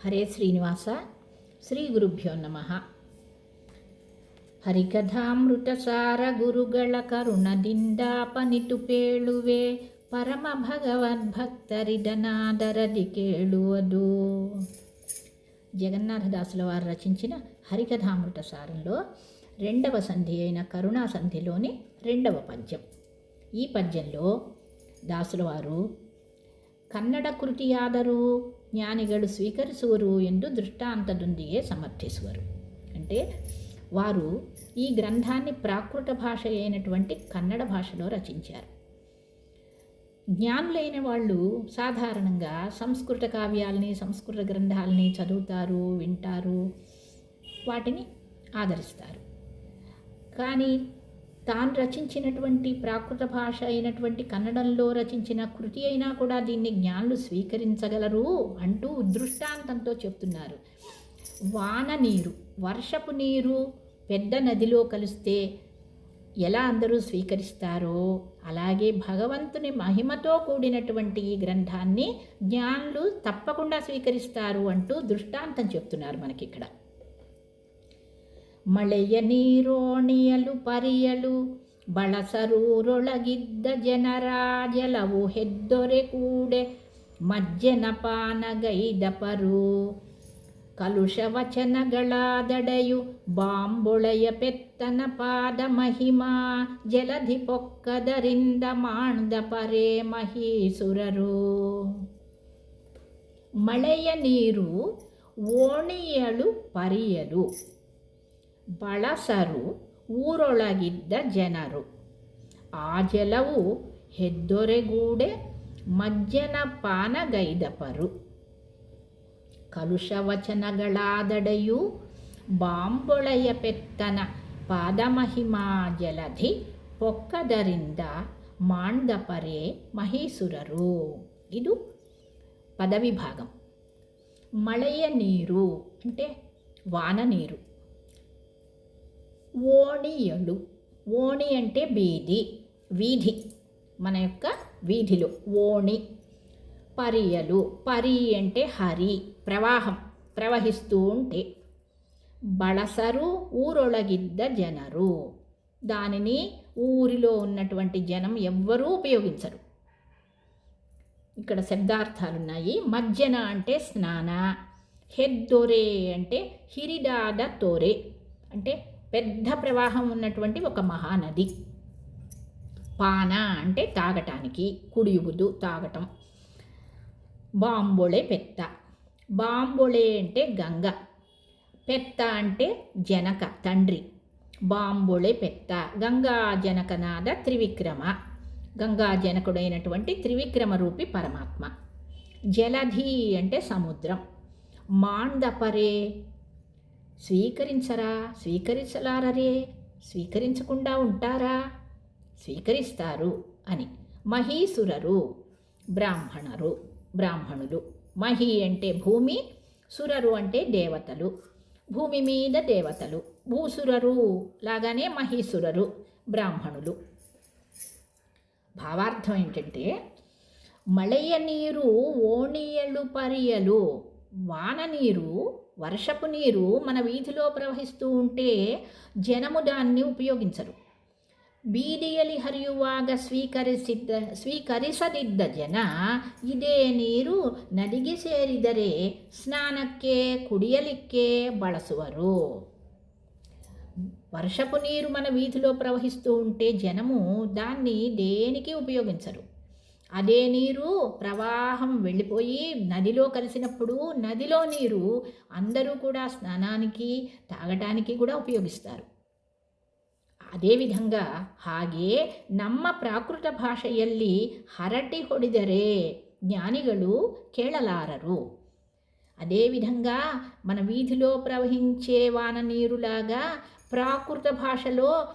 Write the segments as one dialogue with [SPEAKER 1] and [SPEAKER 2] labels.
[SPEAKER 1] ಹರೇ ಶ್ರೀನಿವಾಸ ಶ್ರೀ ಗುರುಭ್ಯೋ ನಮಃ. ಹರಿಕಥಾಮೃತಸಾರ ಗುರುಗಳ ಕರುಣದಿಂದಾಪನಿತು ಪೇಳುವೆ, ಪರಮ ಭಗವದ್ಭಕ್ತರಿದನಾದರದಿ ಕೇಳುವುದು. జగన్నాథదాసుల వారు రచించిన హరికథామృత సారంలో రెండవ సంధి అయిన కరుణా సంధిలోని రెండవ పద్యం. ఈ పద్యంలో దాసుల వారు ಕನ್ನಡ ಕೃತಿಯಾದರೂ ಜ್ಞಾನಿಗಳು ಸ್ವೀಕರಿಸುವರು ಎಂದು ದೃಷ್ಟಾಂತದೊಂದಿಗೆ ಸಮರ್ಥಿಸುವರು. అంటే వారు ఈ గ్రంథాన్ని ప్రాకృత భాష అయినటువంటి కన్నడ భాషలో రచించారు. జ్ఞానులైన వాళ్ళు సాధారణంగా సంస్కృత కావ్యాలని, సంస్కృత గ్రంథాలని చదువుతారు, వింటారు, వాటిని ఆదరిస్తారు. కానీ తాను రచించినటువంటి ప్రాకృత భాష అయినటువంటి కన్నడంలో రచించిన కృతి అయినా కూడా దీన్ని జ్ఞానులు స్వీకరించగలరు అంటూ దృష్టాంతంతో చెప్తున్నారు. వాన నీరు, వర్షపు నీరు పెద్ద నదిలో కలిస్తే ఎలా అందరూ స్వీకరిస్తారో అలాగే భగవంతుని మహిమతో కూడినటువంటి ఈ గ్రంథాన్ని జ్ఞానులు తప్పకుండా స్వీకరిస్తారు అంటూ దృష్టాంతం చెప్తున్నారు మనకి ఇక్కడ. ಮಳೆಯ ನೀರೋಣಿಯಲು ಪರಿಯಲು ಬಳಸರೂರೊಳಗಿದ್ದ ಜನರ ಜಲವು ಹೆದ್ದೊರೆ ಕೂಡೆ ಮಜ್ಜನ ಪಾನಗೈದಪರು, ಕಲುಷ ವಚನಗಳಾದಡೆಯು ಬಾಂಬೊಳೆಯ ಪೆತ್ತನ ಪಾದ ಮಹಿಮಾ ಜಲಧಿ ಪೊಕ್ಕದರಿಂದ ಮಾಣ್ದ ಪರೇ ಮಹೀಸುರರು. ಮಳೆಯ ನೀರು ಓಣಿಯಲು ಪರಿಯಲು, ಬಳಸರು ಊರೊಳಗಿದ್ದ ಜನರು, ಆ ಜಲವು ಹೆದ್ದೊರೆಗೂಡೆ ಮಜ್ಜನ ಪಾನಗೈದಪರು, ಕಲುಷವಚನಗಳಾದಡೆಯು ಬಾಂಬೊಳೆಯ ಪೆತ್ತನ ಪಾದಮಹಿಮಾ ಜಲಧಿ ಪೊಕ್ಕದರಿಂದ ಮಾಣ್ದಪರೇ ಮಹೀಸುರರು. ಇದು పదవిభాగం. మಳೆయ నీరు అంటే వాన నీరు. ఓణియలు, ఓణి అంటే వీధి, వీధి మన యొక్క వీధిలో ఓణి. పరియలు, పరి అంటే హరి, ప్రవాహం, ప్రవహిస్తూ ఉంటే. బళసరు ఊరొళగిద్ద జనరు, దానిని ఊరిలో ఉన్నటువంటి జనం ఎవ్వరూ ఉపయోగించరు. ఇక్కడ శబ్దార్థాలున్నాయి. మజ్జన అంటే స్నాన, హెద్దొరే అంటే హిరిడాద తోరే అంటే పెద్ద ప్రవాహం ఉన్నటువంటి ఒక మహానది. పాన అంటే తాగటానికి, కుడియుగుదు తాగటం. బాంబొళే పెత్త, బాంబొళే అంటే గంగ, పెత్త అంటే జనక తండ్రి. బాంబొళే పెత్త గంగా జనకనాద త్రివిక్రమ, గంగా జనకుడైనటువంటి త్రివిక్రమ రూపి పరమాత్మ. జలధి అంటే సముద్రం. మాండపరే స్వీకరించరా, స్వీకరించలారరే, స్వీకరించకుండా ఉంటారా, స్వీకరిస్తారు అని. మహీసురరు బ్రాహ్మణులు. మహి అంటే భూమి, సురరు అంటే దేవతలు, భూమి మీద దేవతలు. భూసురరు లాగానే మహీసురరు బ్రాహ్మణులు. భావార్థం ఏంటంటే మಳೆయ నీరు ఓణియలు పరియలు, వాన నీరు, వర్షపు నీరు మన వీధిలో ప్రవహిస్తూ ఉంటే జనము దాన్ని ఉపయోగించరు. ಬೀದಿಯಲ್ಲಿ ಹರಿಯುವಾಗ ಸ್ವೀಕರಿಸದಿದ್ದ ಜನ ಇದೇ ನೀರು ನದಿಗೆ ಸೇರಿದರೆ ಸ್ನಾನಕ್ಕೆ, ಕುಡಿಯಲಿಕ್ಕೆ ಬಳಸುವರು. వర్షపు నీరు మన వీధిలో ప్రవహిస్తూ ఉంటే జనము దాన్ని దేనికి ఉపయోగించరు. అదే నీరు ప్రవాహం వెళ్ళిపోయి నదిలో కలిసినప్పుడు నదిలో నీరు అందరూ కూడా స్నానానికి, తాగటానికి కూడా ఉపయోగిస్తారు. ಅದೇವಿಧಂಗ ಹಾಗೆ ನಮ್ಮ ಪ್ರಾಕೃತ ಭಾಷೆಯಲ್ಲಿ ಹರಟಿ ಹೊಡೆದರೆ ಜ್ಞಾನಿಗಳು ಕೇಳಲಾರರು. అదేవిధంగా మన వీధిలో ప్రవహించే వాన నీరులాగా ప్రాకృత భాషలో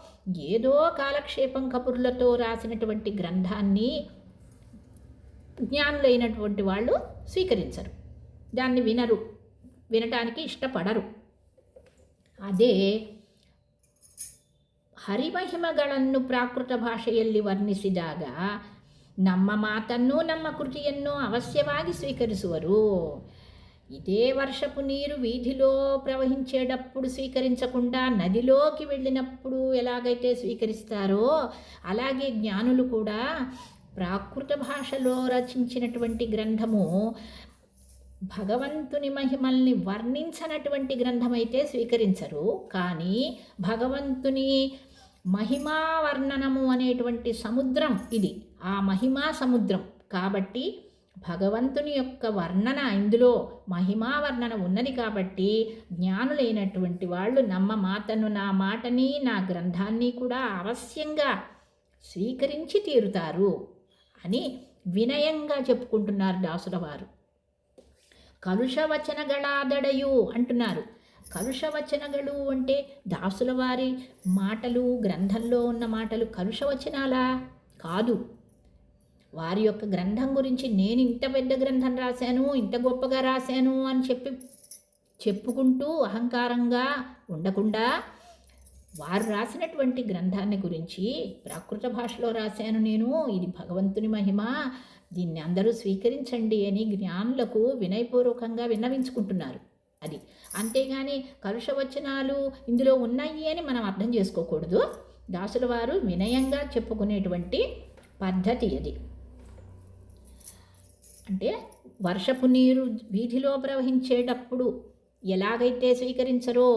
[SPEAKER 1] ఏదో కాలక్షేపం కబుర్లతో రాసినటువంటి గ్రంథాన్ని జ్ఞానులైనటువంటి వాళ్ళు స్వీకరించరు, దాన్ని వినరు, వినటానికి ఇష్టపడరు. అదే ಹರಿಮಹಿಮಗಳನ್ನು ಪ್ರಾಕೃತ ಭಾಷೆಯಲ್ಲಿ ವರ್ಣಿಸಿದಾಗ ನಮ್ಮ ಮಾತನ್ನು, ನಮ್ಮ ಕೃತಿಯನ್ನು ಅವಶ್ಯವಾಗಿ ಸ್ವೀಕರಿಸುವರು. ఇదే వర్షపు నీరు వీధిలో ప్రవహించేటప్పుడు స్వీకరించకుండా నదిలోకి వెళ్ళినప్పుడు ఎలాగైతే స్వీకరిస్తారో అలాగే జ్ఞానులు కూడా ప్రాకృత భాషలో రచించినటువంటి గ్రంథము భగవంతుని మహిమల్ని వర్ణించనటువంటి గ్రంథమైతే స్వీకరించరు. కానీ భగవంతుని మహిమా వర్ణనము అనేటువంటి సముద్రం ఇది, ఆ మహిమా సముద్రం కాబట్టి భగవంతుని యొక్క వర్ణన ఇందులో మహిమా వర్ణన ఉన్నది కాబట్టి జ్ఞానులైనటువంటి వాళ్ళు నా మాటని నా గ్రంథాన్ని కూడా అవశ్యంగా స్వీకరించి తీరుతారు అని వినయంగా చెప్పుకుంటున్నారు దాసుల వారు. కలుషవచనగళాదడయు అంటున్నారు. కలుషవచనಗಳು అంటే దాసుల వారి మాటలు, గ్రంథంలో ఉన్న మాటలు కలుషవచనాలా? కాదు. వారి యొక్క గ్రంథం గురించి నేను ఇంత పెద్ద గ్రంథం రాశాను, ఇంత గొప్పగా రాశాను అని చెప్పుకుంటూ అహంకారంగా ఉండకుండా వారు రాసినటువంటి గ్రంథాన్ని గురించి ప్రాకృత భాషలో రాశాను నేను, ఇది భగవంతుని మహిమ, దీన్ని అందరూ స్వీకరించండి అని జ్ఞానులకు వినయపూర్వకంగా విన్నవించుకుంటున్నారు. అది అంతేగాని కలుషవచనాలు ఇందులో ఉన్నాయి అని మనం అర్థం చేసుకోకూడదు. దాసుల వారు వినయంగా చెప్పుకునేటువంటి పద్ధతి అది. అంటే వర్షపు నీరు వీధిలో ప్రవహించేటప్పుడు ఎలాగైతే స్వీకరించరో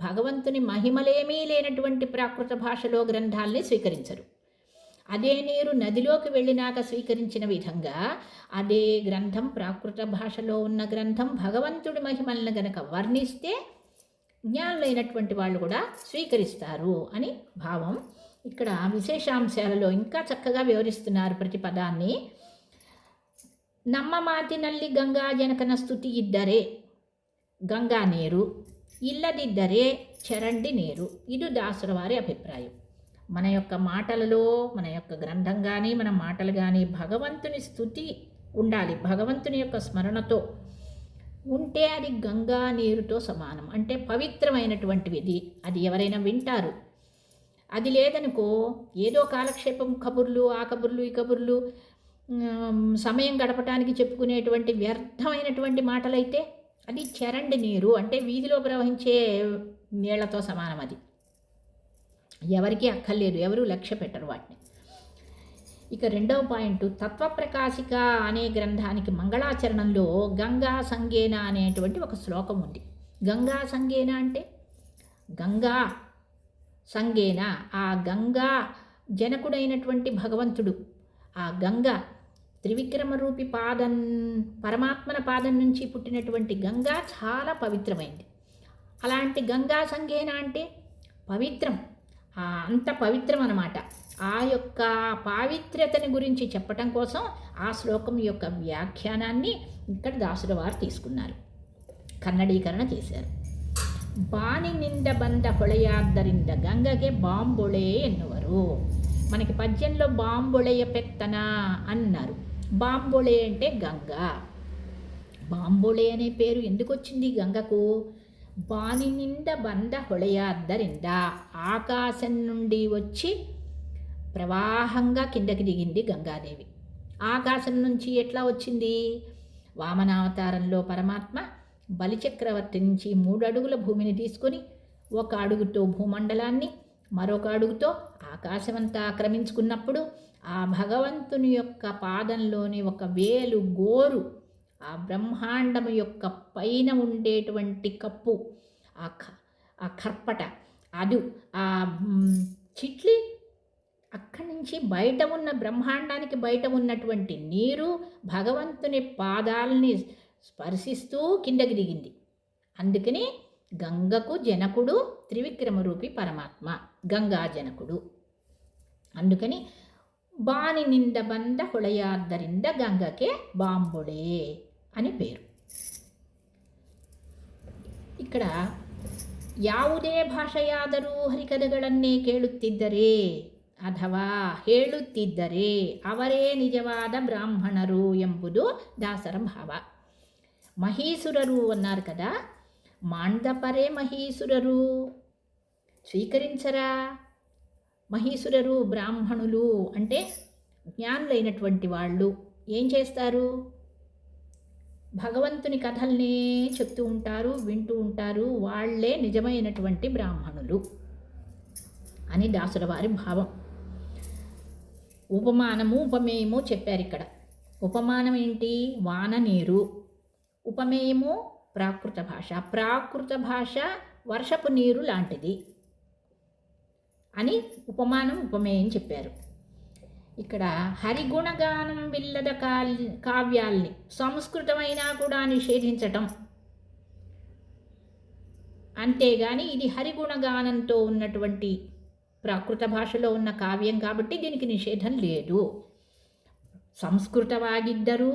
[SPEAKER 1] భగవంతుని మహిమలేమీ లేనటువంటి ప్రాకృత భాషలో గ్రంథాల్ని స్వీకరించరు. అదే నీరు నదిలోకి వెళ్ళినాక స్వీకరించిన విధంగా అదే గ్రంథం, ప్రాకృత భాషలో ఉన్న గ్రంథం భగవంతుడి మహిమలను గనక వర్ణిస్తే జ్ఞానులైనటువంటి వాళ్ళు కూడా స్వీకరిస్తారు అని భావం. ఇక్కడ విశేషాంశాలలో ఇంకా చక్కగా వివరిస్తున్నారు ప్రతి పదాన్ని. నమ్మమాతి నల్లి గంగా జనకన స్తుతి ఇద్దరే, గంగా నీరు ఇల్లదిద్దరే చరండి నీరు. ఇది దాసుల వారి అభిప్రాయం. మన యొక్క మాటలలో, మన యొక్క గ్రంథం కానీ మన మాటలు కానీ భగవంతుని స్తుతి ఉండాలి. భగవంతుని యొక్క స్మరణతో ఉంటే అది గంగా నీరుతో సమానం. అంటే పవిత్రమైనటువంటిది. అది ఎవరైనా వింటారు. అది లేదనుకో ఏదో కాలక్షేపం, కబుర్లు, ఆ కబుర్లు, ఈ కబుర్లు, సమయం గడపటానికి చెప్పుకునేటువంటి వ్యర్థమైనటువంటి మాటలైతే అది చరండి నీరు, అంటే వీధిలో ప్రవహించే నీళ్లతో సమానం. అది ఎవరికీ అక్కర్లేదు, ఎవరు లక్ష్య పెట్టరు వాటిని. ఇక రెండవ పాయింట్, తత్వప్రకాశిక అనే గ్రంథానికి మంగళాచరణంలో గంగా సంగేన అనేటువంటి ఒక శ్లోకం ఉంది. గంగా సంగేన అంటే గంగా సంగేన, ఆ గంగా జనకుడైనటువంటి భగవంతుడు, ఆ గంగా త్రివిక్రమ రూపి పరమాత్మన పాదం నుంచి పుట్టినటువంటి గంగా చాలా పవిత్రమైంది. అలాంటి గంగా సంగేన అంటే పవిత్రం, అంత పవిత్రం అన్నమాట. ఆ యొక్క పావిత్ర్యతని గురించి చెప్పటం కోసం ఆ శ్లోకం యొక్క వ్యాఖ్యానాన్ని ఇక్కడ దాసుల వారు తీసుకున్నారు, కన్నడీకరణ చేశారు. బాని నింద బంద ಹೊಳೆಯಾದ್ದರಿಂದ గంగకే బాంబొళే ఎన్నువరు. మనకి పద్యంలో బాంబొళెయ పెత్తన అన్నారు. బాంబొళే అంటే గంగా. బాంబొళే అనే పేరు ఎందుకు వచ్చింది గంగకు? బాని నింద బంద ಹೊಳೆಯಾದ್ದರಿಂದ, ఆకాశం నుండి వచ్చి ప్రవాహంగా కిందకి దిగింది గంగాదేవి. ఆకాశం నుంచి ఎట్లా వచ్చింది? వామనావతారంలో పరమాత్మ బలిచక్రవర్తి నుంచి 3 అడుగుల భూమిని తీసుకొని 1 అడుగుతో భూమండలాన్ని, మరొక అడుగుతో ఆకాశమంతా ఆక్రమించుకున్నప్పుడు ఆ భగవంతుని యొక్క పాదంలోని ఒక వేలు గోరు, ఆ బ్రహ్మాండము యొక్క పైన ఉండేటువంటి కప్పు, ఆ కర్పట, అది ఆ చిట్లి అక్కడి నుంచి బయట ఉన్న బ్రహ్మాండానికి బయట ఉన్నటువంటి నీరు భగవంతుని పాదాలని స్పర్శిస్తూ కిందకి దిగింది. అందుకని గంగకు జనకుడు త్రివిక్రమరూపి పరమాత్మ, గంగా జనకుడు. అందుకని బాని నింద బంద ಹೊಳೆಯಾದ್ದರಿಂದ గంగకే బాంబొడే అని పేరు. ఇక్కడ ಯಾವುದೇ ಭಾಷೆಯಾದರೂ ಹರಿಕಥೆಗಳನ್ನೇ ಕೇಳುತ್ತಿದ್ದರೆ ಅಥವಾ ಹೇಳುತ್ತಿದ್ದರೆ ಅವರೇ నిజವಾದ బ్రాహ్మణరు ಎಂಬುದು దాసರ భావ. మహీసురరు అన్నారు కదా, మాండపరే మహీసురరు స్వీకరించరా? మహీసురరు బ్రాహ్మణులు అంటే జ్ఞానులైనటువంటి వాళ్ళు ఏం చేస్తారు? భగవంతుని కథల్నే చెప్తూ ఉంటారు, వింటూ ఉంటారు, వాళ్ళే నిజమైనటువంటి బ్రాహ్మణులు అని దాసుల వారి భావం. ఉపమానము ఉపమేయము చెప్పారు ఇక్కడ. ఉపమానం ఏంటి? వాన నీరు. ఉపమేయము ప్రాకృత భాష. ప్రాకృత భాష వర్షపు నీరు లాంటిది అని ఉపమానం ఉపమేయం చెప్పారు. ఇక్కడ హరిగుణగానం విల్లద కావ్యాల్ని సంస్కృతమైనా కూడా నిషేధించటం, అంతేగాని ఇది హరిగుణగానంతో ఉన్నటువంటి ప్రాకృత భాషలో ఉన్న కావ్యం కాబట్టి దీనికి నిషేధం లేదు. ಸಂಸ್ಕೃತವಾಗಿದ್ದರೂ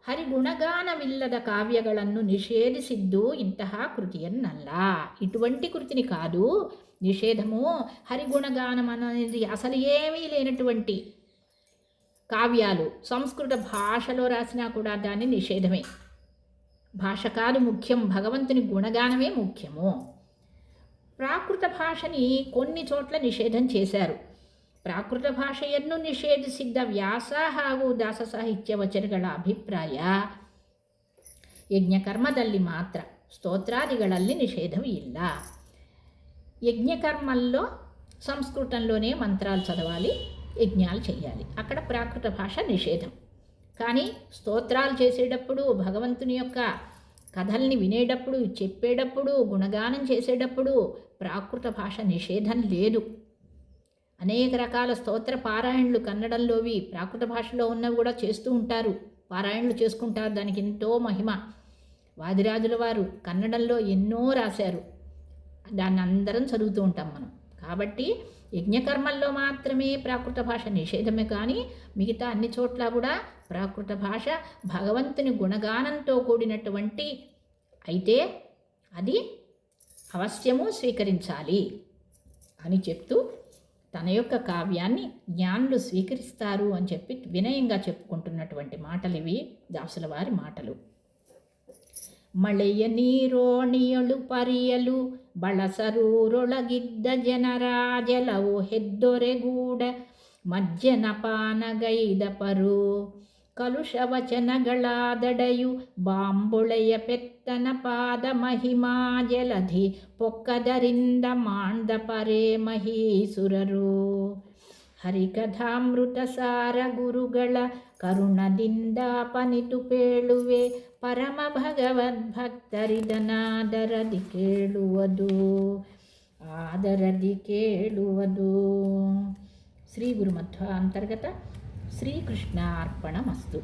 [SPEAKER 1] ಹರಿಗುಣಗಾನವಿಲ್ಲದ ಕಾವ್ಯಗಳನ್ನು ನಿಷೇಧಿಸಿದ್ದು ಇಂತಹ ಕೃತಿಯನ್ನಲ್ಲ. ఇటువంటి కృతిని కాదు నిషేధము. హరిగుణగానం అనేది అసలు ఏమీ లేనటువంటి కావ్యాలు సంస్కృత భాషలో రాసినా కూడా దాన్ని నిషేధమే. భాష కాదు ముఖ్యం, భగవంతుని గుణగానమే ముఖ్యము. ಪ್ರಾಕೃತ ಭಾಷನಿ కొన్ని ಚೋಟ್ಲ ನಿಷೇಧಂ చేశారు. ಪ್ರಾಕೃತ ಭಾಷೆಯನ್ನು ನಿಷೇಧಿಸಿದ್ದ ವ್ಯಾಸ ಹಾಗೂ ದಾಸ ಸಾಹಿತ್ಯ ವಚನಗಳ ಅಭಿಪ್ರಾಯ ಯಜ್ಞಕರ್ಮದಲ್ಲಿ ಮಾತ್ರ, ಸ್ತೋತ್ರಾದಿಗಳಲ್ಲಿ నిషేధం యజ్ఞకర్మల్లో సంస్కృతంలోనే మంత్రాలు చదవాలి, యజ్ఞాలు చేయాలి, అక్కడ ప్రాకృత భాష నిషేధం. కానీ స్తోత్రాలు చేసేటప్పుడు, భగవంతుని యొక్క కథల్ని వినేటప్పుడు, చెప్పేటప్పుడు, గుణగానం చేసేటప్పుడు ప్రాకృత భాష నిషేధం లేదు. అనేక రకాల స్తోత్ర పారాయణలు కన్నడంలోవి ప్రాకృత భాషలో ఉన్నవి కూడా చేస్తూ ఉంటారు, పారాయణలు చేసుకుంటారు. దానికి ఎంతో మహిమ. వాదిరాజుల వారు కన్నడంలో ఎన్నో రాశారు, దాన్ని అందరం చదువుతూ ఉంటాం మనం. కాబట్టి యజ్ఞకర్మల్లో మాత్రమే ప్రాకృత భాష నిషేధమే, కానీ మిగతా అన్ని చోట్ల కూడా ప్రాకృత భాష భగవంతుని గుణగానంతో కూడినటువంటి అయితే అది అవశ్యము స్వీకరించాలి అని చెప్తూ తన యొక్క కావ్యాన్ని జ్ఞానులు స్వీకరిస్తారు అని చెప్పి వినయంగా చెప్పుకుంటున్నటువంటి మాటలు ఇవి దాసుల వారి మాటలు. ಮಳೆಯ ನೀರೋಣಿಯಳು ಪರಿಯಲು ಬಳಸರೂರೊಳಗಿದ್ದ ಜನರಾಜಲವು ಹೆದ್ದೊರೆಗೂಡ ಮಜ್ಜನಪಾನಗೈದ ಪರು ಕಲುಷವಚನಗಳಾದಡೆಯು ಬಾಂಬೊಳೆಯ ಪೆತ್ತನ ಪಾದ ಮಹಿಮಾ ಜಲಧಿ ಪೊಕ್ಕದರಿಂದ ಮಾಂಡ ಪರೇ ಮಹೀಸುರರು. ಹರಿಕಥಾಮೃತ ಸಾರ ಗುರುಗಳ ಕರುಣದಿಂದ ಪನಿತು ಪೇಳುವೆ ಪರಮ ಭಗವದ್ಭಕ್ತರಿದನಾದರದಿ ಕೇಳುವುದು. ಶ್ರೀ ಗುರುಮಧ್ವ ಅಂತರ್ಗತ ಶ್ರೀಕೃಷ್ಣ ಅರ್ಪಣಮಸ್ತು.